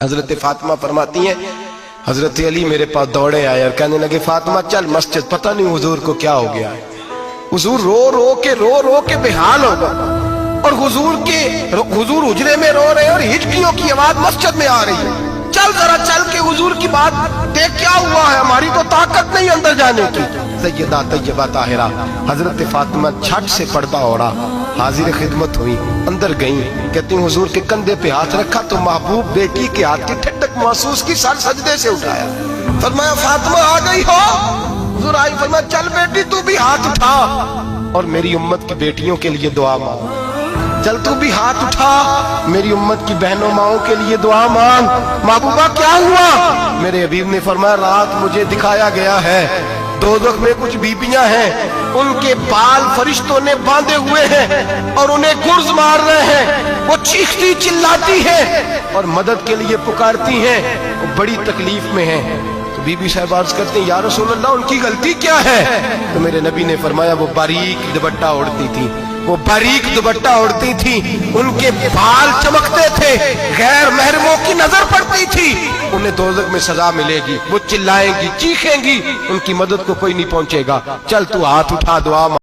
حضرت فاطمہ فرماتی ہیں حضرت علی میرے پاس دوڑے آئے اور کہنے لگے فاطمہ چل مسجد، پتہ نہیں حضور کو کیا ہو گیا ہے۔ حضور رو رو کے بحال ہو گئے اور حضور حجرے میں رو رہے اور ہچکیوں کی آواز مسجد میں آ رہی ہے۔ چل ذرا چل کے حضور کی بات دیکھ کیا ہوا ہے، ہماری تو طاقت نہیں اندر جانے کی۔ سیدہ طیبہ طاہرہ حضرت فاطمہ چھٹ سے پردہ اوڑا حاضر خدمت ہوئی، اندر گئیں، کہتی ہیں حضور کے کندھے پہ ہاتھ رکھا تو محبوب بیٹی کے ہاتھ کی ٹھنڈک محسوس کی، سر سجدے سے اٹھایا، فرمایا فاطمہ آ گئی ہو؟ حضور آئی، فرمایا چل بیٹی تو بھی ہاتھ اٹھا اور میری امت کی بیٹیوں کے لیے دعا مانگ، چل تو بھی ہاتھ اٹھا میری امت کی بہنوں ماؤں کے لیے دعا مانگ۔ محبوبہ کیا ہوا؟ میرے حبیب نے فرمایا رات مجھے دکھایا گیا ہے دوزخ میں کچھ بیبیاں ہیں، ان کے بال فرشتوں نے باندھے ہوئے ہیں اور انہیں گرز مار رہے ہیں، وہ چیختی چلاتی ہیں اور مدد کے لیے پکارتی ہیں، وہ بڑی تکلیف میں ہیں۔ تو بی بی صاحب عرض کرتے ہیں یا رسول اللہ ان کی غلطی کیا ہے؟ تو میرے نبی نے فرمایا وہ باریک دوپٹہ اوڑھتی تھی، وہ باریک دوپٹہ اوڑھتی تھی، ان کے بال چمکتے تھے، غیر محرموں کی نظر پڑتی تھی، انہیں دوزخ میں سزا ملے گی، وہ چلائیں گی چیخیں گی، ان کی مدد کو کوئی نہیں پہنچے گا۔ چل تو ہاتھ اٹھا دعا